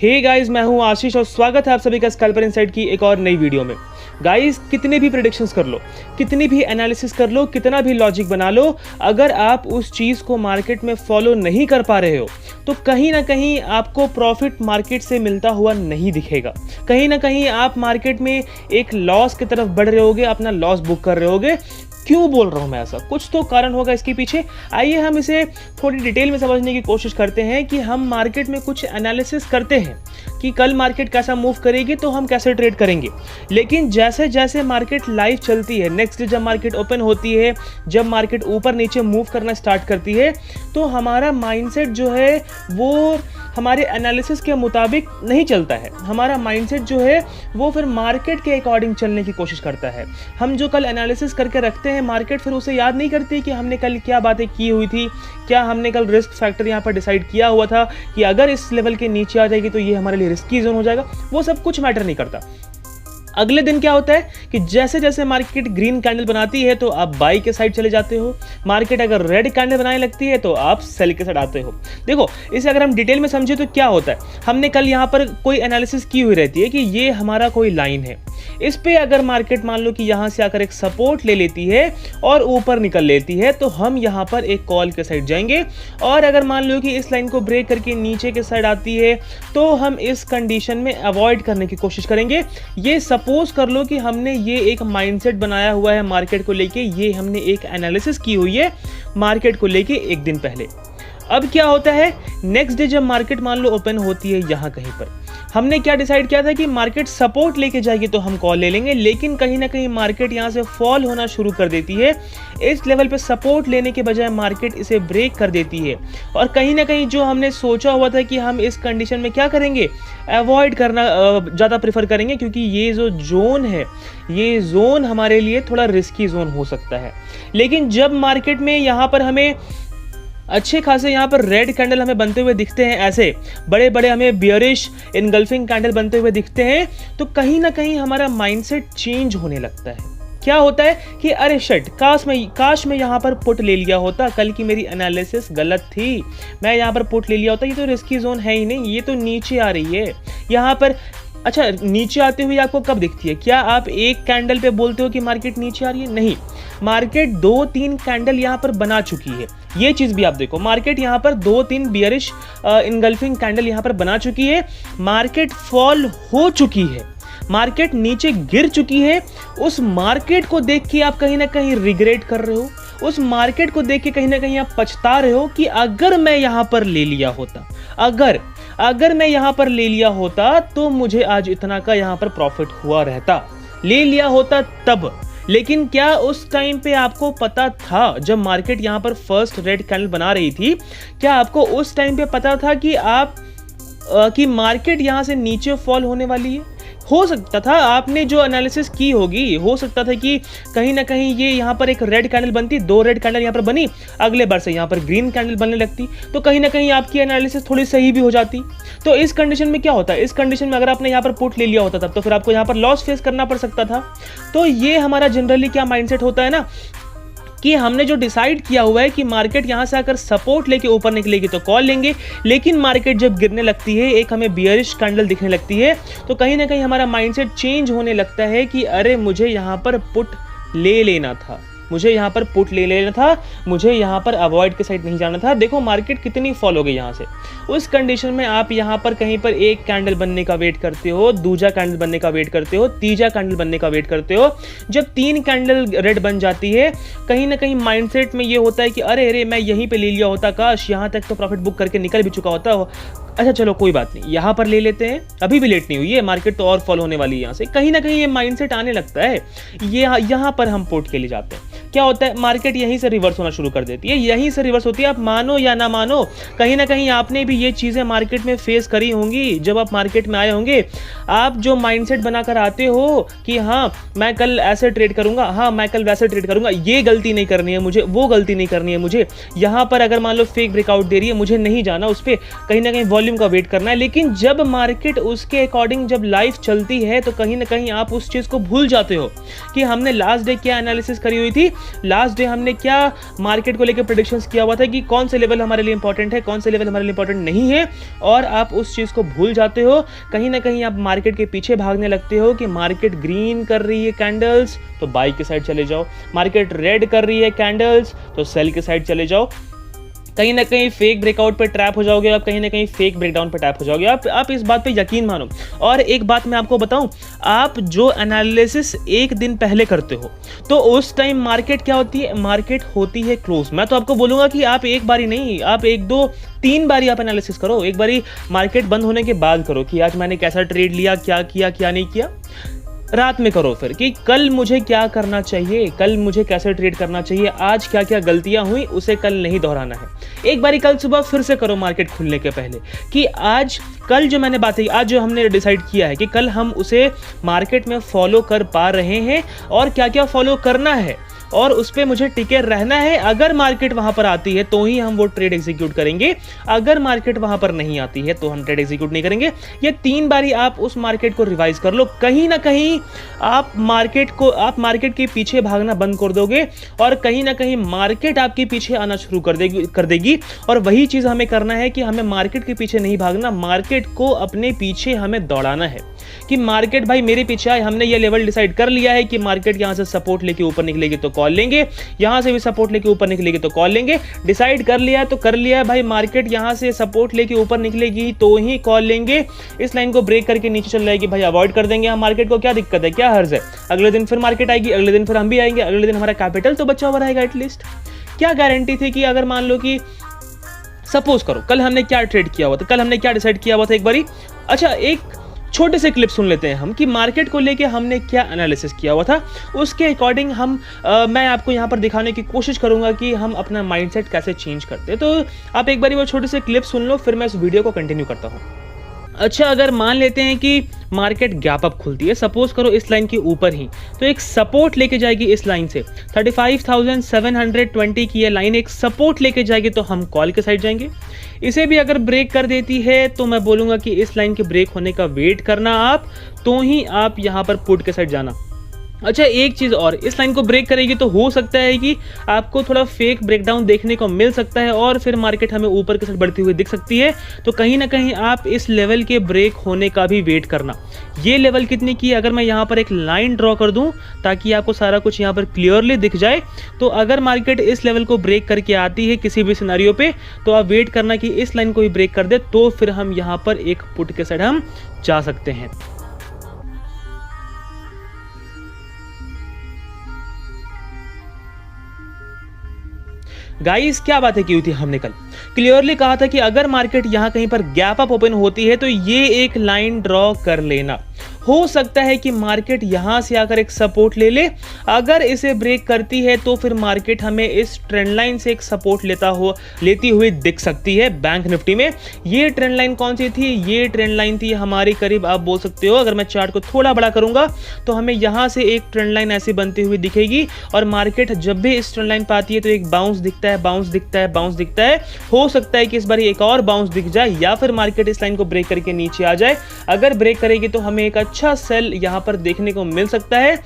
Hey guys, मैं हूं आशीष और स्वागत है आप सभी का स्कैल्पर इनसाइड की एक और नई वीडियो में। गाइस, कितने भी प्रेडिक्शंस कर लो, कितनी भी एनालिसिस कर लो, कितना भी लॉजिक बना लो, अगर आप उस चीज़ को मार्केट में फॉलो नहीं कर पा रहे हो तो कहीं ना कहीं आपको प्रॉफिट मार्केट से मिलता हुआ नहीं दिखेगा। कहीं ना कहीं आप मार्केट में एक लॉस की तरफ बढ़ रहे होगे, अपना लॉस बुक कर रहे होगे। क्यों बोल रहा हूँ मैं ऐसा? कुछ तो कारण होगा इसके पीछे। आइए हम इसे थोड़ी डिटेल में समझने की कोशिश करते हैं कि हम मार्केट में कुछ एनालिसिस करते हैं कि कल मार्केट कैसा मूव करेगी तो हम कैसे ट्रेड करेंगे। लेकिन जैसे जैसे मार्केट लाइव चलती है, नेक्स्ट डे जब मार्केट ओपन होती है, जब मार्केट ऊपर नीचे मूव करना स्टार्ट करती है, तो हमारा माइंडसेट जो है वो हमारे एनालिसिस के मुताबिक नहीं चलता है। हमारा माइंडसेट जो है वो फिर मार्केट के अकॉर्डिंग चलने की कोशिश करता है। हम जो कल एनालिसिस करके रखते हैं, मार्केट फिर उसे याद नहीं करती कि हमने कल क्या बातें की हुई थी, क्या हमने कल रिस्क फैक्टर यहाँ पर डिसाइड किया हुआ था कि अगर इस लेवल के नीचे आ जाएगी तो ये हमारे लिए रिस्की जोन हो जाएगा। वो सब कुछ मैटर नहीं करता। अगले दिन क्या होता है कि जैसे जैसे मार्केट ग्रीन कैंडल बनाती है तो आप बाई के साइड चले जाते हो। मार्केट अगर रेड कैंडल बनाने लगती है तो आप सेल के साइड आते हो। देखो, इसे अगर हम डिटेल में समझे तो क्या होता है, हमने कल यहाँ पर कोई एनालिसिस की हुई रहती है कि ये हमारा कोई लाइन है, इस पे अगर मार्केट मान लो कि यहाँ से आकर एक सपोर्ट ले लेती है और ऊपर निकल लेती है तो हम यहाँ पर एक कॉल के साइड जाएंगे। और अगर मान लो कि इस लाइन को ब्रेक करके नीचे के साइड आती है तो हम इस कंडीशन में अवॉइड करने की कोशिश करेंगे। ये सपोज कर लो कि हमने ये एक माइंडसेट बनाया हुआ है मार्केट को लेके, ये हमने एक एनालिसिस की हुई है मार्केट को लेके एक दिन पहले। अब क्या होता है, नेक्स्ट डे जब मार्केट मान लो ओपन होती है, यहाँ कहीं पर हमने क्या डिसाइड किया था कि मार्केट सपोर्ट लेके जाएगी तो हम कॉल ले लेंगे। लेकिन कहीं ना कहीं मार्केट यहाँ से फॉल होना शुरू कर देती है। इस लेवल पे सपोर्ट लेने के बजाय मार्केट इसे ब्रेक कर देती है और कहीं ना कहीं जो हमने सोचा हुआ था कि हम इस कंडीशन में क्या करेंगे, अवॉइड करना ज़्यादा प्रेफर करेंगे, क्योंकि ये जो जोन है, ये जोन हमारे लिए थोड़ा रिस्की जोन हो सकता है। लेकिन जब मार्केट में यहाँ पर हमें अच्छे खासे यहाँ पर रेड कैंडल हमें बनते हुए दिखते हैं, ऐसे बड़े बड़े हमें बियरिश इनगल्फिंग कैंडल बनते हुए दिखते हैं, तो कहीं ना कहीं हमारा माइंडसेट चेंज होने लगता है। क्या होता है कि अरे शिट, काश मैं यहाँ पर पुट ले लिया होता, कल की मेरी एनालिसिस गलत थी, मैं यहाँ पर पुट ले लिया होता, ये तो रिस्की जोन है ही नहीं, ये तो नीचे आ रही है यहाँ पर। अच्छा, नीचे आते हुए आपको कब दिखती है? क्या आप एक कैंडल पे बोलते हो कि मार्केट नीचे आ रही है? नहीं, मार्केट 2-3 कैंडल यहाँ पर बना चुकी है। ये चीज़ भी आप देखो, मार्केट यहाँ पर 2-3 बियरिश इनगल्फिंग कैंडल यहाँ पर बना चुकी है। मार्केट फॉल हो चुकी है, मार्केट नीचे गिर चुकी है। उस मार्केट को देख के आप कहीं ना कहीं रिग्रेट कर रहे हो, उस मार्केट को देख के कहीं ना कहीं आप पछता रहे हो कि अगर मैं यहाँ पर ले लिया होता, अगर मैं यहाँ पर ले लिया होता तो मुझे आज इतना का यहाँ पर प्रॉफिट हुआ रहता, ले लिया होता तब। लेकिन क्या उस टाइम पे आपको पता था, जब मार्केट यहाँ पर फर्स्ट रेड कैंडल बना रही थी, क्या आपको उस टाइम पे पता था कि मार्केट यहाँ से नीचे फॉल होने वाली है? हो सकता था, आपने जो एनालिसिस की होगी, हो सकता था कि कहीं ना कहीं ये यहाँ पर एक रेड कैंडल बनती, 2 रेड कैंडल यहाँ पर बनी, अगले बार से यहाँ पर ग्रीन कैंडल बनने लगती, तो कहीं ना कहीं आपकी एनालिसिस थोड़ी सही भी हो जाती। तो इस कंडीशन में क्या होता है, इस कंडीशन में अगर आपने यहाँ पर पुट ले लिया होता तब तो फिर आपको यहाँ पर लॉस फेस करना पड़ सकता था। तो ये हमारा जनरली क्या माइंडसेट होता है ना, कि हमने जो डिसाइड किया हुआ है कि मार्केट यहाँ से आकर सपोर्ट लेके ऊपर निकलेगी तो कॉल लेंगे, लेकिन मार्केट जब गिरने लगती है, एक हमें बियरिश कैंडल दिखने लगती है, तो कहीं ना कहीं हमारा माइंडसेट चेंज होने लगता है कि अरे मुझे यहाँ पर पुट ले लेना था, मुझे यहाँ पर पुट ले लेना था, मुझे यहाँ पर अवॉइड के साइड नहीं जाना था। देखो मार्केट कितनी फॉल हो गई यहाँ से। उस कंडीशन में आप यहाँ पर कहीं पर एक कैंडल बनने का वेट करते हो, दूसरा कैंडल बनने का वेट करते हो, तीसरा कैंडल बनने का वेट करते हो। जब 3 कैंडल रेड बन जाती है, कहीं ना कहीं माइंडसेट में ये होता है कि अरे मैं यहीं पे ले लिया होता, काश यहाँ तक तो प्रॉफिट बुक करके निकल भी चुका होता। अच्छा चलो कोई बात नहीं, यहाँ पर ले लेते हैं, अभी भी लेट नहीं हुई है, मार्केट तो और फॉल होने वाली है यहाँ से। कहीं ना कहीं ये माइंडसेट आने लगता है, ये यहाँ पर हम पोर्ट के लिए जाते हैं। क्या होता है, मार्केट यहीं से रिवर्स होना शुरू कर देती है, यहीं से रिवर्स होती है। आप मानो या ना मानो, कहीं ना कहीं आपने भी ये चीज़ें मार्केट में फेस करी होंगी। जब आप मार्केट में आए होंगे, आप जो माइंडसेट बनाकर आते हो कि हाँ मैं कल ऐसे ट्रेड करूंगा, हाँ मैं कल वैसे ट्रेड करूंगा, ये गलती नहीं करनी है मुझे, वो गलती नहीं करनी है मुझे, यहाँ पर अगर मान लो फेक ब्रेकआउट दे रही है, मुझे नहीं जाना उस पर, कहीं ना कहीं वॉल्यूम का वेट करना है। लेकिन जब मार्केट उसके अकॉर्डिंग जब लाइफ चलती है तो कहीं ना कहीं आप उस चीज़ को भूल जाते हो कि हमने लास्ट डे क्या एनालिसिस करी हुई थी, लास्ट डे हमने क्या मार्केट को लेकर प्रेडिक्शंस किया हुआ था कि कौन से लेवल हमारे लिए इंपॉर्टेंट है, कौन से लेवल हमारे लिए इंपॉर्टेंट नहीं है, और आप उस चीज़ को भूल जाते हो। कहीं ना कहीं आप मार्केट के पीछे भागने लगते हो कि मार्केट ग्रीन कर रही है कैंडल्स तो बाई की साइड चले जाओ, मार्केट रेड कर रही है कैंडल्स तो सेल की साइड चले जाओ। कहीं ना कहीं फेक ब्रेकआउट पे ट्रैप हो जाओगे आप, कहीं ना कहीं फेक ब्रेकडाउन पे ट्रैप हो जाओगे आप इस बात पे यकीन मानो। और एक बात मैं आपको बताऊं, आप जो एनालिसिस एक दिन पहले करते हो तो उस टाइम मार्केट क्या होती है, मार्केट होती है क्लोज। मैं तो आपको बोलूंगा कि आप एक बारी नहीं, आप 1 2 3 बारी आप एनालिसिस करो। एक बारी मार्केट बंद होने के बाद करो कि आज मैंने कैसा ट्रेड लिया, क्या किया क्या नहीं किया। रात में करो फिर कि कल मुझे क्या करना चाहिए, कल मुझे कैसे ट्रेड करना चाहिए, आज क्या क्या गलतियां हुई उसे कल नहीं दोहराना है। एक बारी कल सुबह फिर से करो मार्केट खुलने के पहले कि आज कल जो मैंने बातें, आज जो हमने डिसाइड किया है कि कल हम उसे मार्केट में फॉलो कर पा रहे हैं और क्या क्या फॉलो करना है और उस पर मुझे टिके रहना है। अगर मार्केट वहां पर आती है तो ही हम वो ट्रेड एग्जीक्यूट करेंगे, अगर मार्केट वहां पर नहीं आती है तो हम ट्रेड एग्जीक्यूट नहीं करेंगे। ये 3 बारी आप उस मार्केट को रिवाइज कर लो। कहीं ना कहीं आप मार्केट के पीछे भागना बंद कर दोगे और कहीं ना कहीं मार्केट आपके पीछे आना शुरू कर देगी। और वही चीज हमें करना है कि हमें मार्केट के पीछे नहीं भागना, मार्केट को अपने पीछे हमें दौड़ाना है कि मार्केट भाई मेरे पीछे आए। हमने ये लेवल डिसाइड कर लिया है कि मार्केट यहां से सपोर्ट लेके ऊपर निकलेगी तो कॉल लेंगे, यहां से भी सपोर्ट लेके ऊपर निकलेगी तो कॉल लेंगे। डिसाइड कर लिया है तो कर लिया है भाई, मार्केट यहां से सपोर्ट लेके ऊपर निकलेगी तो ही कॉल लेंगे। इस लाइन को ब्रेक करके नीचे चल जाएगी भाई अवॉइड कर देंगे हम मार्केट को। क्या दिक्कत है, क्या हर्ज है, अगले दिन फिर मार्केट आएगी, अगले दिन फिर हम भी आएंगे, अगले दिन हमारा कैपिटल तो बचा हुआ रहेगा एटलीस्ट। क्या गारंटी थी कि अगर मान लो कि सपोज करो कल हमने क्या ट्रेड किया हुआ था, कल हमने क्या डिसाइड किया हुआ था एक बारी। अच्छा एक छोटे से क्लिप सुन लेते हैं हम कि मार्केट को लेके हमने क्या एनालिसिस किया हुआ था, उसके अकॉर्डिंग हम मैं आपको यहाँ पर दिखाने की कोशिश करूँगा कि हम अपना माइंडसेट कैसे चेंज करते हैं। तो आप एक बारी वो छोटे से क्लिप सुन लो, फिर मैं इस वीडियो को कंटिन्यू करता हूँ। अच्छा अगर मान लेते हैं कि मार्केट गैप अप खुलती है, सपोज करो इस लाइन के ऊपर ही, तो एक सपोर्ट लेके जाएगी इस लाइन से 35,720 की ये लाइन एक सपोर्ट लेके जाएगी तो हम कॉल के साइड जाएंगे। इसे भी अगर ब्रेक कर देती है तो मैं बोलूँगा कि इस लाइन के ब्रेक होने का वेट करना आप, तो ही आप यहाँ पर पुट के साइड जाना। अच्छा एक चीज़ और, इस लाइन को ब्रेक करेगी तो हो सकता है कि आपको थोड़ा फेक ब्रेकडाउन देखने को मिल सकता है और फिर मार्केट हमें ऊपर के साथ बढ़ती हुई दिख सकती है। तो कहीं ना कहीं आप इस लेवल के ब्रेक होने का भी वेट करना। ये लेवल कितनी की, अगर मैं यहाँ पर एक लाइन ड्रॉ कर दूँ ताकि आपको सारा कुछ यहाँ पर क्लियरली दिख जाए, तो अगर मार्केट इस लेवल को ब्रेक करके आती है किसी भी सिनेरियो पे तो आप वेट करना कि इस लाइन को भी ब्रेक कर दे, तो फिर हम यहाँ पर एक पुट के साइड हम जा सकते हैं। गाइस क्या बातें की हुई थी हमने कल, क्लियरली कहा था कि अगर मार्केट यहां कहीं पर गैप अप ओपन होती है तो ये एक लाइन ड्रॉ कर लेना। हो सकता है कि मार्केट यहां से आकर एक सपोर्ट ले ले, अगर इसे ब्रेक करती है तो फिर मार्केट हमें इस ट्रेंड लाइन से एक सपोर्ट लेती हुई दिख सकती है। बैंक निफ्टी में ये ट्रेंड लाइन कौन सी थी, ये ट्रेंड लाइन थी हमारी करीब, आप बोल सकते हो अगर मैं चार्ट को थोड़ा बड़ा करूंगा तो हमें यहां से एक ट्रेंड लाइन ऐसी बनती हुई दिखेगी। और मार्केट जब भी इस ट्रेंड लाइन पर आती है तो एक बाउंस दिखता है, बाउंस दिखता है, बाउंस दिखता है। हो सकता है कि इस बार एक और बाउंस दिख जाए या फिर मार्केट इस लाइन को ब्रेक करके नीचे आ जाए। अगर ब्रेक करेगी तो हमें एक अच्छा सेल यहां पर देखने को मिल सकता है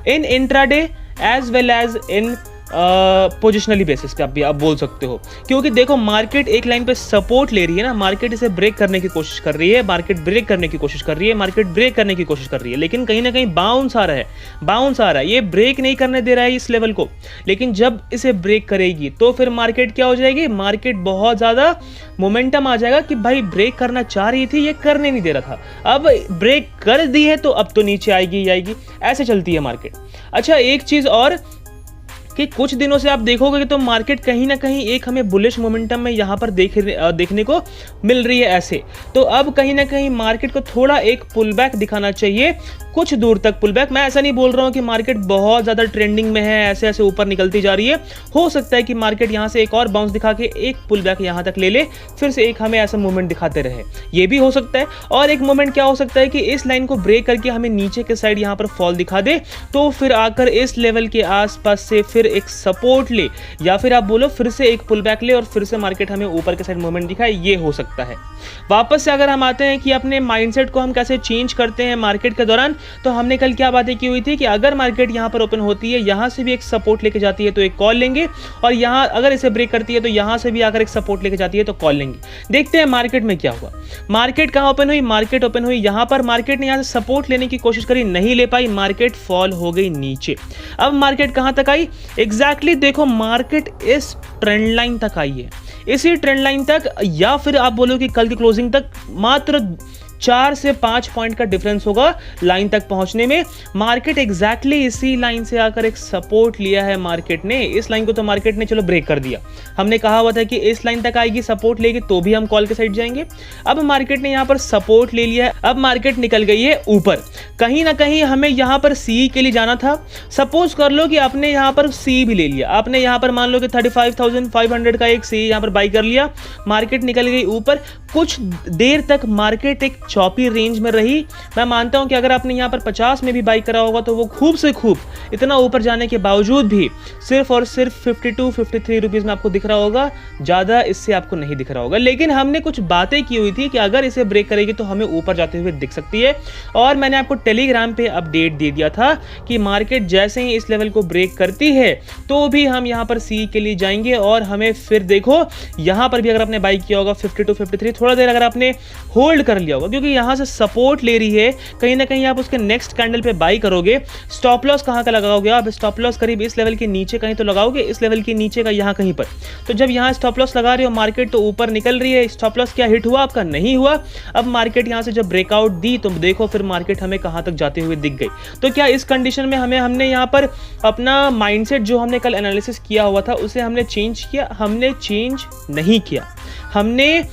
in intraday as well as in positionally basis पे आप बोल सकते हो। क्योंकि देखो मार्केट एक लाइन पे सपोर्ट ले रही है ना, मार्केट इसे ब्रेक करने की कोशिश कर रही है, मार्केट ब्रेक करने की कोशिश कर रही है, मार्केट ब्रेक करने की कोशिश कर रही है, लेकिन कहीं ना कहीं बाउंस आ रहा है, बाउंस आ रहा है। ये ब्रेक नहीं करने दे रहा है इस लेवल को, लेकिन जब इसे ब्रेक करेगी तो फिर मार्केट क्या हो जाएगी, मार्केट बहुत ज़्यादा मोमेंटम आ जाएगा कि भाई ब्रेक करना चाह रही थी, ये करने नहीं दे रहा था, अब ब्रेक कर दी है तो अब तो नीचे आएगी ही आएगी। ऐसे चलती है मार्केट। अच्छा एक चीज़ और कि कुछ दिनों से आप देखोगे कि तो मार्केट कहीं ना कहीं एक हमें बुलिश मोमेंटम में यहाँ पर देखने को मिल रही है ऐसे। तो अब कहीं ना कहीं मार्केट को थोड़ा एक पुल बैक दिखाना चाहिए, कुछ दूर तक पुल बैक। मैं ऐसा नहीं बोल रहा हूँ कि मार्केट बहुत ज़्यादा ट्रेंडिंग में है, ऐसे ऐसे ऊपर निकलती जा रही है। हो सकता है कि मार्केट यहाँ से एक और बाउंस दिखा के एक पुल बैक यहाँ तक ले ले, फिर से एक हमें ऐसा मूवमेंट दिखाते रहे, ये भी हो सकता है। और एक मूवमेंट क्या हो सकता है कि इस लाइन को ब्रेक करके हमें नीचे के साइड यहाँ पर फॉल दिखा दे, तो फिर आकर इस लेवल के आसपास से फिर फिर एक सपोर्ट ले, या फिर आप बोलो फिर से एक पुल बैक ले और फिर से मार्केट हमें ऊपर के साइड मूवमेंट दिखाए, ये हो सकता है। वापस से अगर हम आते हैं कि अपने माइंडसेट को हम कैसे चेंज करते हैं मार्केट के दौरान, तो हमने कल क्या बातें की हुई थी कि अगर मार्केट यहाँ पर ओपन होती है, यहाँ से भी एक सपोर्ट लेके जाती है तो एक कॉल लेंगे, और यहाँ अगर इसे ब्रेक करती है तो यहाँ से भी आकर एक सपोर्ट लेके जाती है तो कॉल लेंगे। देखते हैं मार्केट में क्या हुआ। मार्केट कहाँ ओपन हुई? मार्केट ओपन हुई यहाँ पर। मार्केट ने यहाँ से सपोर्ट लेने की कोशिश करी, नहीं ले पाई, मार्केट फॉल हो गई नीचे। अब मार्केट कहाँ तक आई? एग्जैक्टली देखो, मार्केट इस ट्रेंड लाइन तक आई है, इसी ट्रेंड लाइन तक, या फिर आप बोलो कि कल की क्लोजिंग तक मात्र 4 से 5 पॉइंट का डिफरेंस होगा लाइन तक पहुंचने में। मार्केट एग्जैक्टली इसी लाइन से आकर एक सपोर्ट लिया है मार्केट ने। इस लाइन को तो मार्केट ने चलो ब्रेक कर दिया, हमने कहा हुआ था कि इस लाइन तक आएगी, सपोर्ट लेगी तो भी हम कॉल के साइड जाएंगे। अब मार्केट ने यहाँ पर सपोर्ट ले लिया है, अब मार्केट निकल गई है ऊपर। कहीं ना कहीं हमें यहाँ पर सी के लिए जाना था। सपोज कर लो कि आपने यहाँ पर सी भी ले लिया, आपने यहाँ पर मान लो कि 35,500 का एक सी यहाँ पर बाई कर लिया, मार्केट निकल गई ऊपर। कुछ देर तक मार्केट एक चॉपी रेंज में रही। मैं मानता हूं कि अगर आपने यहां पर 50 में भी बाई करा होगा तो वो खूब से खूब इतना ऊपर जाने के बावजूद भी सिर्फ और सिर्फ 52-53 रुपीस में आपको दिख रहा होगा, ज़्यादा इससे आपको नहीं दिख रहा होगा। लेकिन हमने कुछ बातें की हुई थी कि अगर इसे ब्रेक करेगी तो हमें ऊपर जाते हुए दिख सकती है, और मैंने आपको टेलीग्राम पे अपडेट दे दिया था कि मार्केट जैसे ही इस लेवल को ब्रेक करती है तो भी हम यहाँ पर सी के लिए जाएंगे, और हमें फिर देखो यहाँ पर भी अगर आपने बाई किया होगा 52-53, थोड़ा देर अगर आपने होल्ड कर लिया होगा, क्योंकि यहाँ से सपोर्ट ले रही है, कहीं ना कहीं आप उसके नेक्स्ट कैंडल पे बाई करोगे। स्टॉप लॉस कहाँ का लगाओगे आप? स्टॉप लॉस करीब इस लेवल के नीचे कहीं तो लगाओगे, इस लेवल के नीचे का यहाँ कहीं पर। तो जब यहाँ स्टॉप लॉस लगा रहे हो, मार्केट तो ऊपर निकल रही है, स्टॉप लॉस क्या हिट हुआ आपका? नहीं हुआ। अब मार्केट यहाँ से जब ब्रेकआउट दी तो देखो फिर मार्केट हमें कहाँ तक जाते हुए दिख गई। तो क्या इस कंडीशन में हमने यहाँ पर अपना माइंडसेट जो हमने कल एनालिसिस किया हुआ था उसे हमने चेंज किया? हमने चेंज नहीं किया। हमने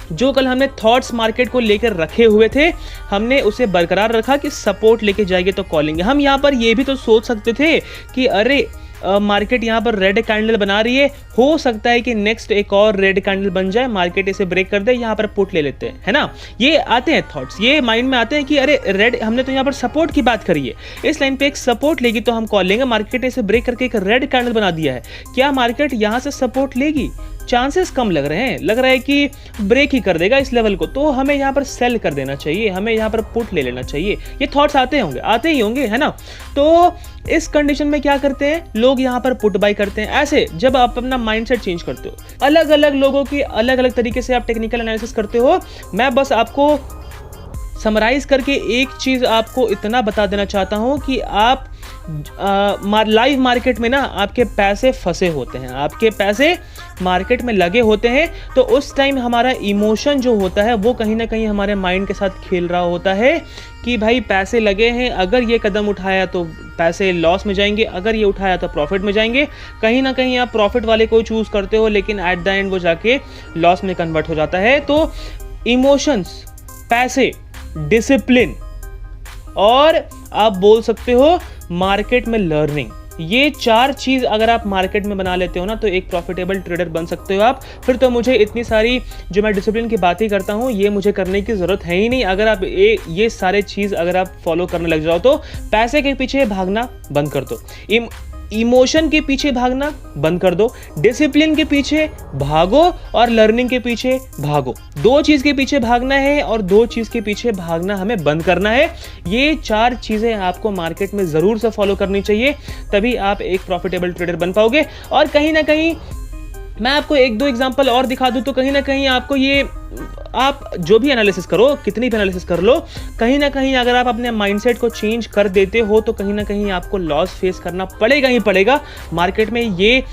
जो कल हमने थॉट्स मार्केट को लेकर रखे हुए थे, हमने उसे बरकरार रखा कि सपोर्ट लेके जाएंगे तो कॉलिंग। हम यहाँ पर ये भी तो सोच सकते थे कि अरे मार्केट यहाँ पर रेड कैंडल बना रही है, हो सकता है कि नेक्स्ट एक और रेड कैंडल बन जाए, मार्केट इसे ब्रेक कर दे, यहाँ पर पुट ले लेते हैं, है ना। ये आते हैं थॉट्स, ये माइंड में आते हैं कि अरे रेड, हमने तो यहाँ पर सपोर्ट की बात करी है, इस लाइन पे एक सपोर्ट लेगी तो हम कॉल लेंगे। मार्केट ने इसे ब्रेक करके एक रेड कैंडल बना दिया है, क्या मार्केट यहाँ से सपोर्ट लेगी? चांसेस कम लग रहे हैं, लग रहा है कि ब्रेक ही कर देगा इस लेवल को, तो हमें यहाँ पर सेल कर देना चाहिए, हमें यहाँ पर पुट ले लेना चाहिए। ये थॉट्स आते होंगे, आते ही होंगे, है ना। तो इस कंडीशन में क्या करते हैं लोग? यहाँ पर पुट बाई करते हैं। ऐसे जब आप अपना माइंडसेट चेंज करते हो, अलग अलग लोगों की अलग अलग तरीके से आप टेक्निकल एनालिसिस करते हो। मैं बस आपको समराइज करके एक चीज आपको इतना बता देना चाहता हूं कि आप लाइव मार्केट में ना आपके पैसे फंसे होते हैं, आपके पैसे मार्केट में लगे होते हैं, तो उस टाइम हमारा इमोशन जो होता है वो कहीं ना कहीं हमारे माइंड के साथ खेल रहा होता है कि भाई पैसे लगे हैं, अगर ये कदम उठाया तो पैसे लॉस में जाएंगे, अगर ये उठाया तो प्रॉफिट में जाएंगे। कहीं ना कहीं आप प्रॉफिट वाले को चूज करते हो, लेकिन एट द एंड वो जाके लॉस में कन्वर्ट हो जाता है। तो इमोशंस, पैसे, डिसिप्लिन और आप बोल सकते हो मार्केट में लर्निंग, ये 4 चीज़ अगर आप मार्केट में बना लेते हो ना तो एक प्रॉफिटेबल ट्रेडर बन सकते हो आप। फिर तो मुझे इतनी सारी जो मैं डिसिप्लिन की बातें करता हूँ ये मुझे करने की ज़रूरत है ही नहीं। अगर आप ये सारे चीज़ अगर आप फॉलो करने लग जाओ तो पैसे के पीछे भागना बंद कर दो, इमोशन के पीछे भागना बंद कर दो, डिसिप्लिन के पीछे भागो और लर्निंग के पीछे भागो। 2 चीज़ के पीछे भागना है और 2 चीज़ के पीछे भागना हमें बंद करना है। ये 4 चीज़ें आपको मार्केट में ज़रूर से फॉलो करनी चाहिए, तभी आप एक प्रॉफिटेबल ट्रेडर बन पाओगे। और कहीं ना कहीं मैं आपको 1-2 एग्जांपल और दिखा दूं तो कहीं ना कहीं आपको ये, आप जो भी एनालिसिस करो, कितनी भी एनालिसिस कर लो, कहीं ना कहीं अगर आप अपने माइंडसेट को चेंज कर देते हो तो कहीं ना कहीं आपको लॉस फेस करना पड़ेगा ही पड़ेगा मार्केट में। ये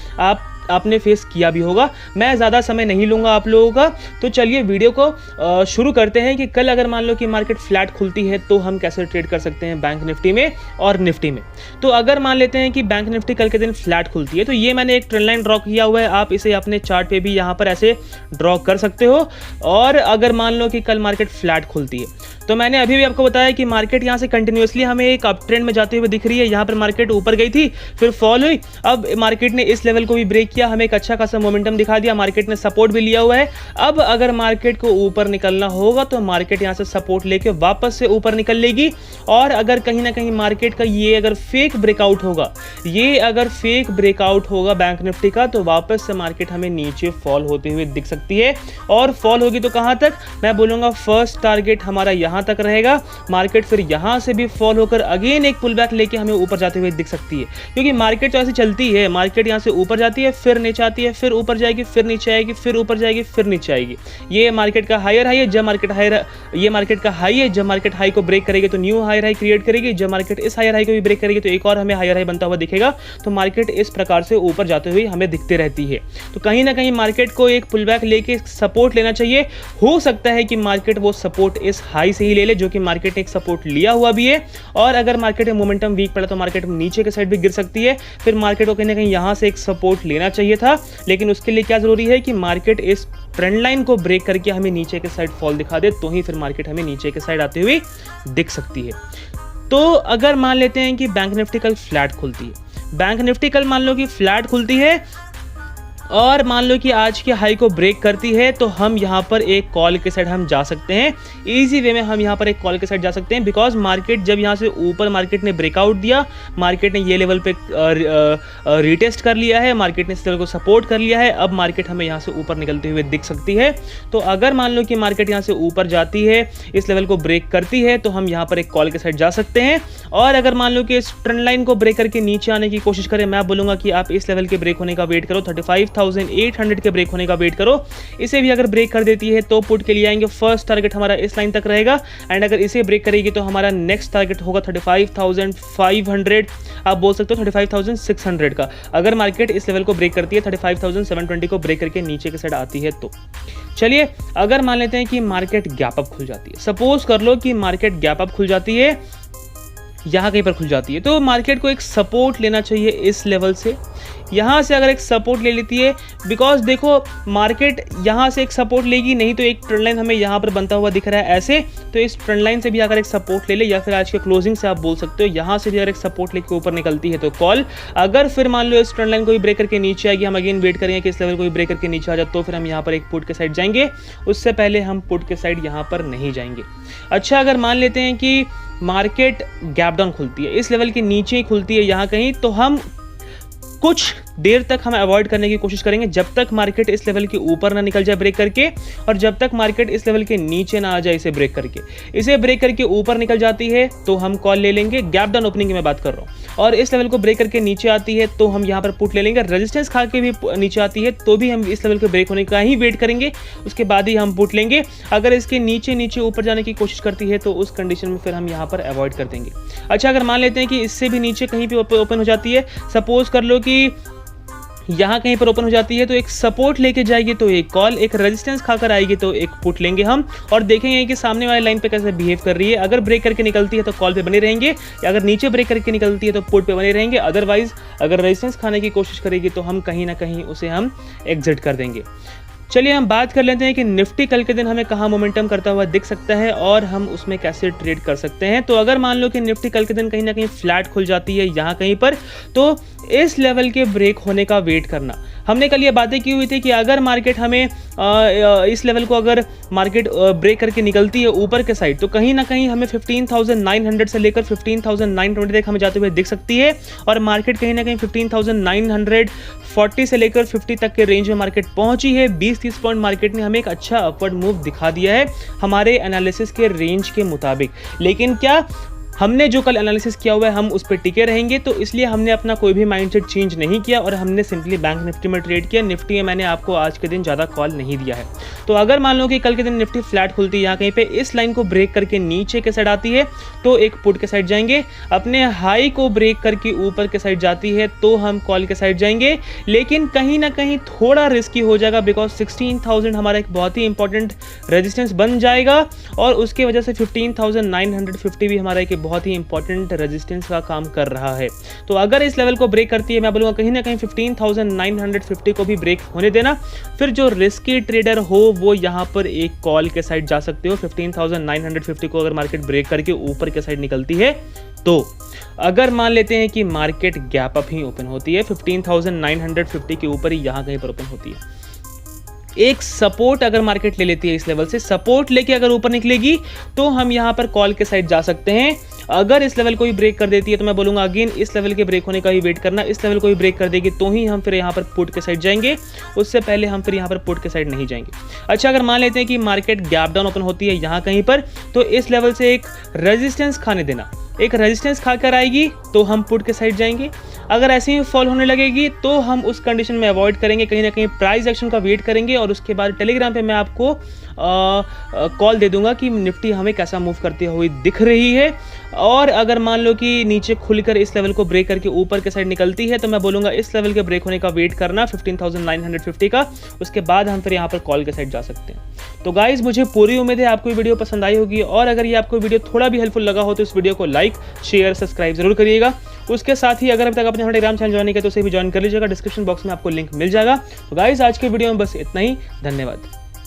आपने फेस किया भी होगा। मैं ज़्यादा समय नहीं लूँगा आप लोगों का, तो चलिए वीडियो को शुरू करते हैं कि कल अगर मान लो कि मार्केट फ्लैट खुलती है तो हम कैसे ट्रेड कर सकते हैं बैंक निफ्टी में और निफ्टी में। तो अगर मान लेते हैं कि बैंक निफ्टी कल के दिन फ्लैट खुलती है, तो ये मैंने एक ट्रेंड लाइन ड्रॉ किया हुआ है, आप इसे अपने चार्ट पे भी यहाँ पर ऐसे ड्रॉ कर सकते हो। और अगर मान लो कि कल मार्केट फ्लैट खुलती है तो मैंने अभी भी आपको बताया कि मार्केट यहाँ से कंटिन्यूसली हमें एक अप ट्रेंड में जाते हुए दिख रही है। यहाँ पर मार्केट ऊपर गई थी, फिर फॉल हुई, अब मार्केट ने इस लेवल को भी ब्रेक किया, हमें एक अच्छा खासा मोमेंटम दिखा दिया, मार्केट ने सपोर्ट भी लिया हुआ है। अब अगर मार्केट को ऊपर निकलना होगा तो मार्केट यहाँ से सपोर्ट लेके वापस से ऊपर निकल लेगी। और अगर कहीं ना कहीं मार्केट का ये अगर फेक ब्रेकआउट होगा, ये अगर फेक ब्रेकआउट होगा बैंक निफ्टी का, तो वापस से मार्केट हमें नीचे फॉल होते हुए दिख सकती है। और फॉल होगी तो कहां तक, मैं बोलूंगा फर्स्ट टारगेट हमारा यहां तक रहेगा। मार्केट फिर यहां से भी फॉल होकर अगेन एक पुल बैक लेके हमें ऊपर जाते हुए दिख सकती है, क्योंकि मार्केट तो ऐसे चलती है, मार्केट यहां से ऊपर जाती है, फिर नीचे आती है, फिर ऊपर जाएगी, फिर नीचे आएगी, फिर ऊपर जाएगी, फिर नीचे आएगी। ये मार्केट का हायर हाई है, जब मार्केट हायर, ये मार्केट का हाई है, जब मार्केट हाई को ब्रेक करेगी तो न्यू हायर हाई क्रिएट करेगी, जब मार्केट इस हायर हाई को भी ब्रेक करेगी तो एक और हमें हायर हाई बनता हुआ दिखेगा। तो मार्केट इस प्रकार से ऊपर जाते हुए हमें दिखते रहती है। तो कहीं ना कहीं मार्केट को एक पुल बैक लेके सपोर्ट लेना चाहिए। हो सकता है कि मार्केट वो सपोर्ट इस हाई से ही ले ले, जो कि मार्केट ने एक सपोर्ट लिया हुआ भी है। और अगर मार्केट में मोमेंटम वीक पड़ा तो मार्केट नीचे के साइड भी गिर सकती है। फिर मार्केट को कहीं ना कहीं यहां से एक सपोर्ट लेना चाहिए था, लेकिन उसके लिए क्या जरूरी है कि मार्केट इस ट्रेंड लाइन को ब्रेक करके हमें नीचे के साइड फॉल दिखा दे, तो ही फिर मार्केट हमें नीचे के साइड आते हुए दिख सकती है। तो अगर मान लेते हैं कि बैंक निफ्टी कल फ्लैट खुलती है, बैंक निफ्टी कल मान लो कि फ्लैट खुलती है और मान लो कि आज के हाई को ब्रेक करती है, तो हम यहाँ पर एक कॉल के साइड हम जा सकते हैं। इजी वे में हम यहाँ पर एक कॉल के साइड जा सकते हैं, बिकॉज मार्केट जब यहाँ से ऊपर मार्केट ने ब्रेकआउट दिया, मार्केट ने ये लेवल पे रीटेस्ट कर लिया है, मार्केट ने इस लेवल को सपोर्ट कर लिया है। अब मार्केट हमें यहाँ से ऊपर निकलते हुए दिख सकती है। तो अगर मान लो कि मार्केट यहाँ से ऊपर जाती है, इस लेवल को ब्रेक करती है, तो हम यहाँ पर एक कॉल के साइड जा सकते हैं। और अगर मान लो कि इस ट्रेंड लाइन को ब्रेक करके नीचे आने की कोशिश करें, मैं बोलूँगा कि आप इस लेवल के ब्रेक होने का वेट करो, 35,800 के ब्रेक होने का वेट करो। इसे भी अगर ब्रेक कर देती है तो पुट के लिए आएंगे, फर्स्ट टारगेट हमारा इस लाइन तक रहेगा। एंड अगर इसे ब्रेक करेगी तो हमारा नेक्स्ट टारगेट होगा 35,500, आप बोल सकते हो 35,600 का। अगर मार्केट इस लेवल को ब्रेक करती है, 35,720 को ब्रेक करके नीचे के साइड आती है तो चलिए, अगर मान लेते हैं कि मार्केट गैप अप खुल जाती है, सपोज कर लो कि मार्केट गैप अप खुल जाती है, यहाँ कहीं पर खुल जाती है, तो मार्केट को एक सपोर्ट लेना चाहिए इस लेवल से। यहाँ से अगर एक सपोर्ट ले लेती है, बिकॉज देखो मार्केट यहाँ से एक सपोर्ट लेगी, नहीं तो एक ट्रेंड लाइन हमें यहाँ पर बनता हुआ दिख रहा है ऐसे, तो इस ट्रेंड लाइन से भी अगर एक सपोर्ट ले ले, या फिर आज के क्लोजिंग से आप बोल सकते हो यहाँ से भी अगर एक सपोर्ट लेके ऊपर निकलती है तो कॉल। अगर फिर मान लो इस ट्रेंड लाइन को भी ब्रेक करके नीचे आएगी, हम अगेन वेट करेंगे कि इस लेवल को भी ब्रेक करके नीचे आ जाए, तो फिर हम यहाँ पर एक पुट के साइड जाएंगे। उससे पहले हम पुट के साइड यहाँ पर नहीं जाएंगे। अच्छा, अगर मान लेते हैं कि मार्केट गैप डाउन खुलती है, इस लेवल के नीचे ही खुलती है यहाँ कहीं, तो हम कुछ देर तक हम अवॉइड करने की कोशिश करेंगे, जब तक मार्केट इस लेवल के ऊपर ना निकल जाए ब्रेक करके, और जब तक मार्केट इस लेवल के नीचे ना आ जाए इसे ब्रेक करके। इसे ब्रेक करके ऊपर निकल जाती है तो हम कॉल ले लेंगे, गैप डाउन ओपनिंग की मैं बात कर रहा हूँ। और इस लेवल को ब्रेक करके नीचे आती है तो हम यहाँ पर पुट ले लेंगे। रेजिस्टेंस खा के भी नीचे आती है तो भी हम इस लेवल के ब्रेक होने का ही वेट करेंगे, उसके बाद ही हम पुट लेंगे। अगर इसके नीचे नीचे ऊपर जाने की कोशिश करती है तो उस कंडीशन में फिर हम यहाँ पर अवॉइड कर देंगे। अच्छा, अगर मान लेते हैं कि इससे भी नीचे कहीं पे ओपन हो जाती है, सपोज कर लो कि यहाँ कहीं पर ओपन हो जाती है, तो एक सपोर्ट लेके जाएगी तो एक कॉल, एक रेजिस्टेंस खाकर आएगी तो एक पुट लेंगे हम, और देखेंगे कि सामने वाली लाइन पे कैसे बिहेव कर रही है। अगर ब्रेक करके निकलती है तो कॉल पे बने रहेंगे, या अगर नीचे ब्रेक करके निकलती है तो पुट पे बने रहेंगे। अदरवाइज अगर रेजिस्टेंस खाने की कोशिश करेगी तो हम कहीं ना कहीं उसे हम एग्जिट कर देंगे। चलिए, हम बात कर लेते हैं कि निफ्टी कल के दिन हमें कहाँ मोमेंटम करता हुआ दिख सकता है और हम उसमें कैसे ट्रेड कर सकते हैं। तो अगर मान लो कि निफ्टी कल के दिन कहीं ना कहीं फ्लैट खुल जाती है यहाँ कहीं पर, तो इस लेवल के ब्रेक होने का वेट करना। हमने कल ये बातें की हुई थी कि अगर मार्केट हमें इस लेवल को अगर मार्केट ब्रेक करके निकलती है ऊपर के साइड, तो कहीं ना कहीं हमें 15,900 से लेकर 15,920 तक हमें जाते हुए दिख सकती है। और मार्केट कहीं ना कहीं 15,940 से लेकर 50 तक के रेंज में मार्केट पहुंची है। 20-30 पॉइंट मार्केट ने हमें एक अच्छा अपवर्ड मूव दिखा दिया है हमारे एनालिसिस के रेंज के मुताबिक। लेकिन क्या हमने जो कल एनालिसिस किया हुआ है हम उस पर टिके रहेंगे, तो इसलिए हमने अपना कोई भी माइंडसेट चेंज नहीं किया और हमने सिंपली बैंक निफ्टी में ट्रेड किया। निफ्टी में मैंने आपको आज के दिन ज़्यादा कॉल नहीं दिया है। तो अगर मान लो कि कल के दिन निफ्टी फ्लैट खुलती है यहाँ कहीं पे, इस लाइन को ब्रेक करके नीचे के साइड आती है तो एक पुट के साइड जाएंगे। अपने हाई को ब्रेक करके ऊपर के साइड जाती है तो हम कॉल के साइड जाएंगे। लेकिन कहीं ना कहीं थोड़ा रिस्की हो जाएगा, बिकॉज 16,000 हमारा एक बहुत ही इंपॉर्टेंट रेजिस्टेंस बन जाएगा और उसके वजह से 15,950 भी हमारा एक बहुत ही इंपॉर्टेंट रेजिस्टेंस का काम कर रहा है। तो अगर इस लेवल को ब्रेक करती है, मैं बोलूँगा कहीं ना कहीं 15,950 को भी ब्रेक होने देना। फिर जो रिस्की ट्रेडर हो वो यहाँ पर एक कॉल के साइड जा सकते हो। 15,950 को अगर मार्केट ब्रेक करके ऊपर के साइड निकलती है, तो अगर मान लेते हैं कि मार्केट गैप अप ही ओपन होती है, 15,950 के ऊपर ही यहाँ कहीं पर ओपन होती है, एक सपोर्ट अगर मार्केट ले लेती है इस लेवल से, सपोर्ट लेके अगर ऊपर निकलेगी तो हम यहाँ पर कॉल के साइड जा सकते हैं। अगर इस लेवल को ही ब्रेक कर देती है तो मैं बोलूँगा अगेन इस लेवल के ब्रेक होने का ही वेट करना। इस लेवल को ही ब्रेक कर देगी तो ही हम फिर यहाँ पर पुट के साइड जाएंगे, उससे पहले हम फिर यहाँ पर पुट के साइड नहीं जाएंगे। अच्छा, अगर मान लेते हैं कि मार्केट गैप डाउन ओपन होती है यहाँ कहीं पर, तो इस लेवल से एक रेजिस्टेंस खाने देना। एक रेजिस्टेंस खाकर आएगी तो हम पुट के साइड जाएंगे। अगर ऐसे ही फॉल होने लगेगी तो हम उस कंडीशन में अवॉइड करेंगे, कहीं ना कहीं प्राइस एक्शन का वेट करेंगे और उसके बाद टेलीग्राम पे मैं आपको कॉल दे दूंगा कि निफ्टी हमें कैसा मूव करती हुई दिख रही है। और अगर मान लो कि नीचे खुलकर इस लेवल को ब्रेक करके ऊपर के साइड निकलती है तो मैं बोलूँगा इस लेवल के ब्रेक होने का वेट करना 15,950 का, उसके बाद हम फिर यहाँ पर कॉल के साइड जा सकते हैं। तो गाइज, मुझे पूरी उम्मीद है आपको ये वीडियो पसंद आई होगी, और अगर ये आपको वीडियो थोड़ा भी हेल्पफुल लगा हो तो इस वीडियो को लाइक, शेयर, सब्सक्राइब जरूर करिएगा। उसके साथ ही अगर अभी तक आपने टेलीग्राम चैनल ज्वाइन किया तो उसे भी ज्वाइन कर लीजिएगा, डिस्क्रिप्शन बॉक्स में आपको लिंक मिल जाएगा। तो गाइज, आज के वीडियो में बस इतना ही। धन्यवाद।